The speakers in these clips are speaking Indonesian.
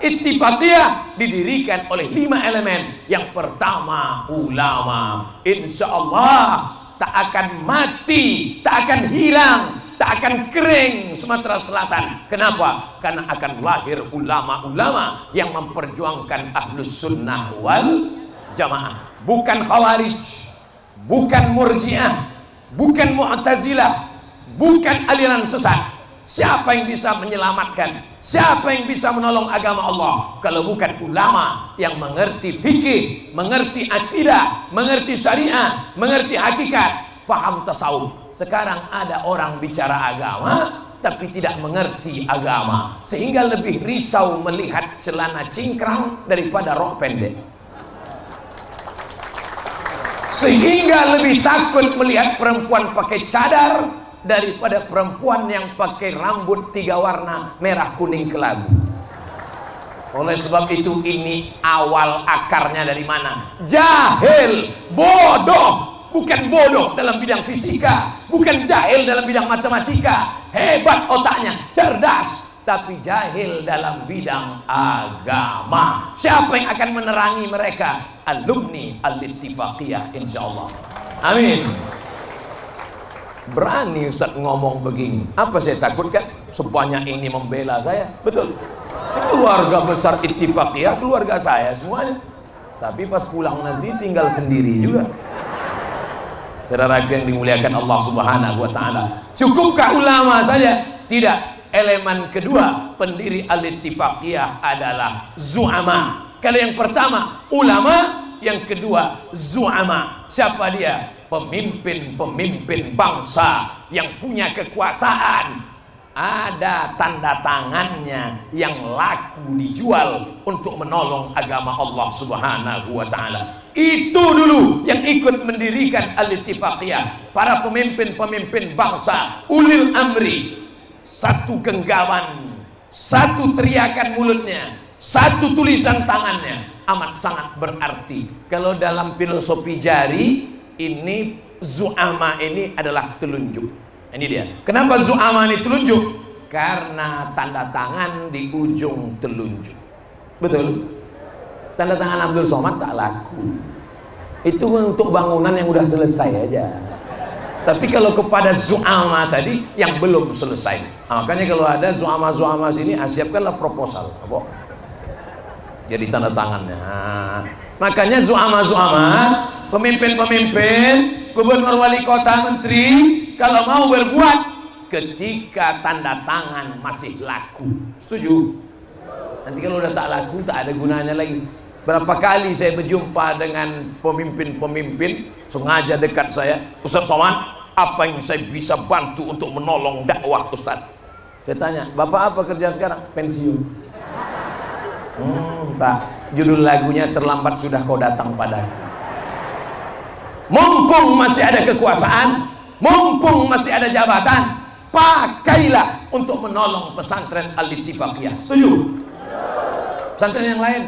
Ittifaqiyah didirikan oleh 5 elemen. Yang pertama, ulama. Insya Allah tak akan mati, tak akan hilang, tak akan kering Sumatera Selatan. Kenapa? Karena akan lahir ulama-ulama yang memperjuangkan ahlus sunnah wal jamaah. Bukan khawarij, bukan murjiah, bukan mu'tazilah, bukan aliran sesat. Siapa yang bisa menyelamatkan? Siapa yang bisa menolong agama Allah kalau bukan ulama yang mengerti fikih, mengerti akidah, mengerti syariah, mengerti hakikat, paham tasawuf. Sekarang ada orang bicara agama tapi tidak mengerti agama, sehingga lebih risau melihat celana cingkrang daripada rok pendek, sehingga lebih takut melihat perempuan pakai cadar daripada perempuan yang pakai rambut 3 warna, merah, kuning, kelabu. Oleh sebab itu, ini awal akarnya dari mana? Jahil, bodoh. Bukan bodoh dalam bidang fisika, bukan jahil dalam bidang matematika, hebat otaknya, cerdas, tapi jahil dalam bidang agama. Siapa yang akan menerangi mereka? Alumni Al-Ittifaqiyah, insyaallah. Amin. Berani Ustaz ngomong begini. Apa saya takutkan? Sebanyak ini membela saya. Betul. Keluarga besar Ittifaqiyah, keluarga saya semuanya. Tapi pas pulang nanti tinggal sendiri juga. Saudara yang dimuliakan Allah Subhanahu wa taala. Cukupkah ulama saja? Tidak. Elemen kedua pendiri Al-Ittifaqiyah adalah zu'ama. Kalau yang pertama ulama, yang kedua zu'ama. Siapa dia? Pemimpin-pemimpin bangsa yang punya kekuasaan, ada tanda tangannya yang laku dijual untuk menolong agama Allah Subhanahu wa taala. Itu dulu yang ikut mendirikan Al-Ittifaqiyah, para pemimpin-pemimpin bangsa, ulil amri. Satu genggaman, satu teriakan mulutnya, satu tulisan tangannya amat sangat berarti. Kalau dalam filosofi jari, ini zu'ama ini adalah telunjuk. Ini dia. Kenapa zu'ama ini telunjuk? Karena tanda tangan di ujung telunjuk. Betul? Tanda tangan Abdul Somad tak laku. Itu untuk bangunan yang udah selesai aja. Tapi kalau kepada zu'ama tadi yang belum selesai. Makanya kalau ada zu'ama-zu'ama sini, siapkanlah proposal. Apa? Jadi tanda tangannya. Makanya zu'ama-zu'ama, pemimpin-pemimpin, gubernur, wali kota, menteri, kalau mau berbuat ketika tanda tangan masih laku. Setuju? Nanti kalau udah tak laku, tak ada gunanya lagi. Berapa kali saya berjumpa dengan pemimpin-pemimpin, sengaja dekat saya, Ustaz Somad, apa yang saya bisa bantu untuk menolong dakwah Ustaz? Saya tanya, Bapak apa kerja sekarang? Pensiun. Tak. Judul lagunya Terlambat Sudah Kau Datang Padaku. Mumpung masih ada kekuasaan, mumpung masih ada jabatan, pakailah untuk menolong pesantren Al-Ittifaqiyah. Setuju? Pesantren yang lain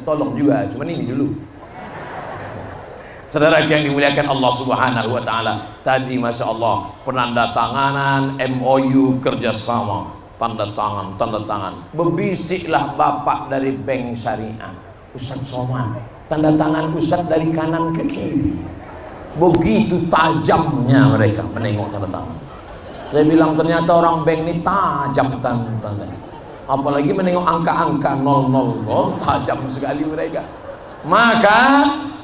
tolong juga, cuman ini dulu. Saudara yang dimuliakan Allah Subhanahu wa taala, tadi Masya Allah penandatanganan MOU kerjasama, tanda tangan. Berbisiklah bapak dari Bank Syariah, Ustaz Somad, tanda tangan Ustaz dari kanan ke kiri. Begitu tajamnya mereka menengok tanda tangan. Saya bilang ternyata orang bank ini tajam tanda. Apalagi menengok angka-angka 000, tajam sekali mereka. Maka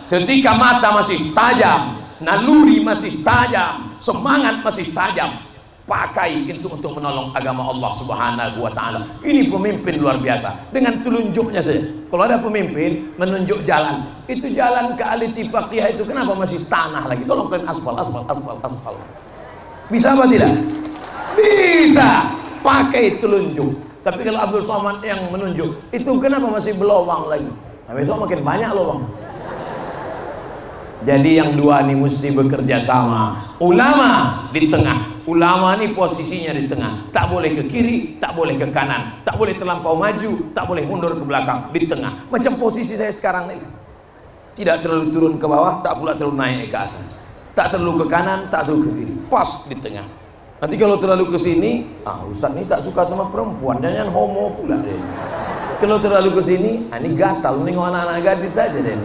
ketika mata masih tajam, naluri masih tajam, semangat masih tajam, pakai itu untuk menolong agama Allah Subhanahu wa taala. Ini pemimpin luar biasa. Dengan telunjuknya saja. Kalau ada pemimpin menunjuk jalan, itu jalan ke Al-Ittifaqiyah itu kenapa masih tanah lagi? Tolong kalian aspal. Bisa apa tidak? Bisa. Pakai telunjuk. Tapi kalau Abdul Somad yang menunjuk, itu kenapa masih belowang lagi? Nah, besok makin banyak lowang. Jadi yang dua ini mesti bekerja sama. Ulama di tengah. Ulama ini posisinya di tengah. Tak boleh ke kiri, tak boleh ke kanan, tak boleh terlampau maju, tak boleh mundur ke belakang. Di tengah. Macam posisi saya sekarang ini. Tidak terlalu turun ke bawah, tak pula terlalu naik ke atas. Tak terlalu ke kanan, tak terlalu ke kiri. Pas di tengah. Nanti kalau terlalu ke sini, Ustaz ini tak suka sama perempuan, jangan homo pula dia. Kalau terlalu ke sini, ini gatal, nengok anak-anak gadis saja deh.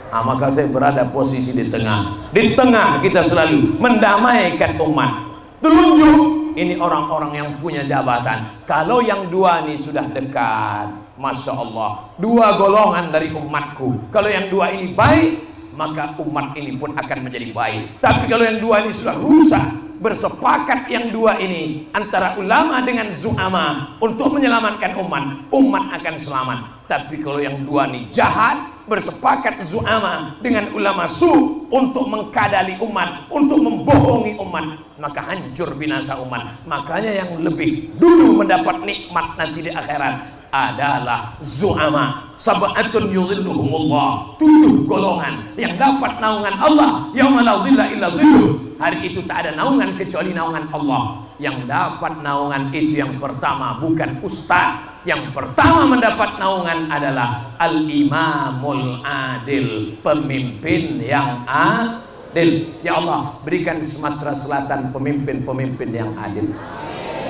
Maka saya berada posisi di tengah. Di tengah kita selalu mendamaikan umat. Telunjuk ini orang-orang yang punya jabatan. Kalau yang dua ini sudah dekat, Masya Allah, dua golongan dari umatku. Kalau yang dua ini baik, maka umat ini pun akan menjadi baik. Tapi kalau yang dua ini sudah rusak, bersepakat yang dua ini antara ulama dengan zu'ama untuk menyelamatkan umat, umat akan selamat. Tapi kalau yang dua ini jahat, bersepakat zu'ama dengan ulama su untuk mengkadali umat, untuk membohongi umat, maka hancur binasa umat. Makanya yang lebih dulu mendapat nikmat nanti di akhirat adalah zu'ama. Sab'atun yudhilluhumullah, 7 golongan yang dapat naungan Allah yauma la zilla illa zilluh. Hari itu tak ada naungan kecuali naungan Allah. Yang dapat naungan itu yang pertama bukan ustaz. Yang pertama mendapat naungan adalah al-imamul adil, pemimpin yang adil. Ya Allah, berikan Sumatera Selatan pemimpin-pemimpin yang adil.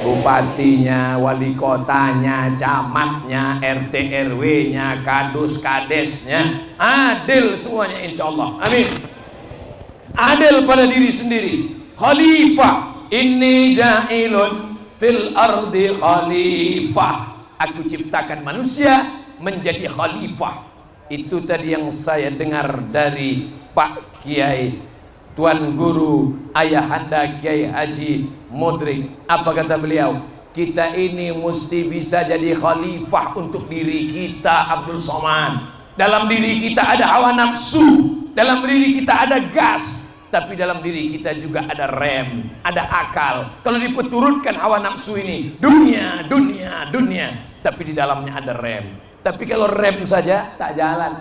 Bupatinya, wali kotanya, camatnya, RT RW-nya, kadus kadesnya adil semuanya insya Allah. Amin. Adil pada diri sendiri. Khalifah, inni ja'ilun fil ardi khalifah. Aku ciptakan manusia menjadi khalifah. Itu tadi yang saya dengar dari Pak Kiai, Tuan Guru, Ayahanda Kiai Haji Mudrik. Apa kata beliau? Kita ini mesti bisa jadi khalifah untuk diri kita, Abdul Somad. Dalam diri kita ada hawa nafsu, dalam diri kita ada gas, tapi dalam diri kita juga ada rem, ada akal. Kalau dipeturutkan hawa nafsu ini, dunia, dunia, dunia, tapi di dalamnya ada rem. Tapi kalau rem saja tak jalan,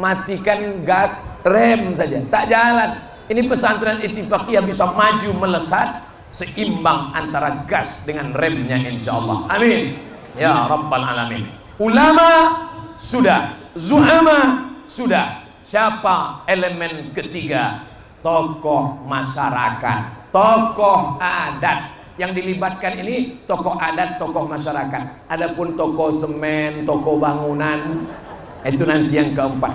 matikan gas, rem saja tak jalan. Ini pesantren Ittifaqiyah bisa maju melesat seimbang antara gas dengan remnya insya Allah. Amin ya rabbal alamin. Ulama sudah, zu'ama sudah. Siapa elemen ketiga? Tokoh masyarakat, tokoh adat. Yang dilibatkan ini tokoh adat, tokoh masyarakat. Adapun tokoh semen, tokoh bangunan, itu nanti yang keempat.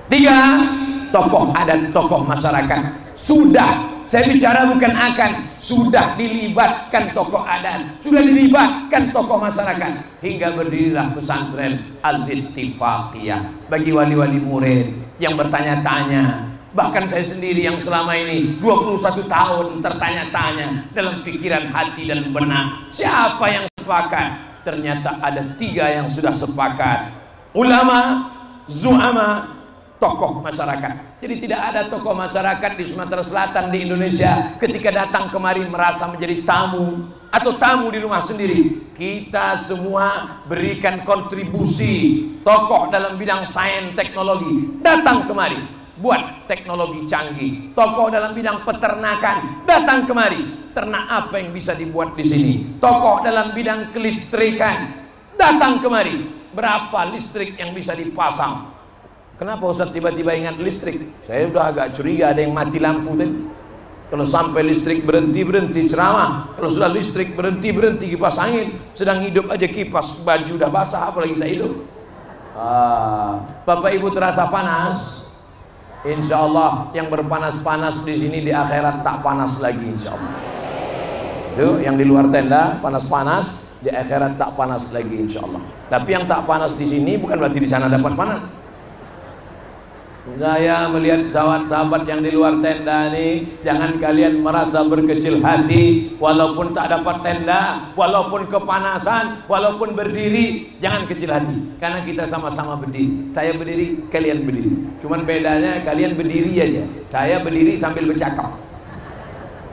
3, tokoh adat, tokoh masyarakat. Sudah, saya bicara bukan akan, sudah dilibatkan tokoh adat, sudah dilibatkan tokoh masyarakat, hingga berdirilah pesantren Al-Ittifaqiyah. Bagi wali-wali murid yang bertanya-tanya, bahkan saya sendiri yang selama ini 21 tahun tertanya-tanya dalam pikiran, hati dan benak, siapa yang sepakat? Ternyata ada 3 yang sudah sepakat. Ulama, zu'ama, tokoh masyarakat. Jadi tidak ada tokoh masyarakat di Sumatera Selatan, di Indonesia ketika datang kemari merasa menjadi tamu atau tamu di rumah sendiri. Kita semua berikan kontribusi. Tokoh dalam bidang sains teknologi datang kemari buat teknologi canggih. Tokoh dalam bidang peternakan datang kemari, ternak apa yang bisa dibuat di sini. Tokoh dalam bidang kelistrikan datang kemari, berapa listrik yang bisa dipasang. Kenapa Ustaz tiba-tiba ingat listrik? Saya udah agak curiga ada yang mati lampu tadi. Kalau sampai listrik berhenti ceramah. Kalau sudah listrik berhenti kipas angin. Sedang hidup aja kipas, baju udah basah, apalagi kita hidup. Bapak Ibu terasa panas? Insya Allah yang berpanas-panas di sini di akhirat tak panas lagi insya Allah. Itu yang di luar tenda panas-panas, di akhirat tak panas lagi insya Allah. Tapi yang tak panas di sini bukan berarti di sana dapat panas. Saya melihat sahabat-sahabat yang di luar tenda ini, jangan kalian merasa berkecil hati. Walaupun tak dapat tenda, walaupun kepanasan, walaupun berdiri, jangan kecil hati. Karena kita sama-sama berdiri. Saya berdiri, kalian berdiri. Cuman bedanya kalian berdiri aja, saya berdiri sambil bercakap.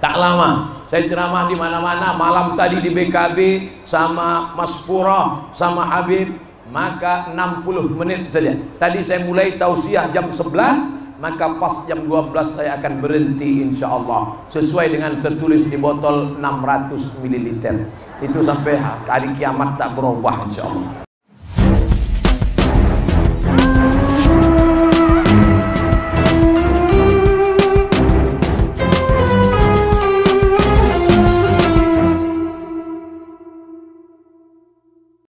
Tak lama saya ceramah di mana-mana. Malam tadi di BKB sama Mas Furah, sama Habib, maka 60 menit saja. Tadi saya mulai tausiah jam 11, maka pas jam 12 saya akan berhenti insya Allah, sesuai dengan tertulis di botol 600 ml. Itu sampai hari kiamat tak berubah insya Allah.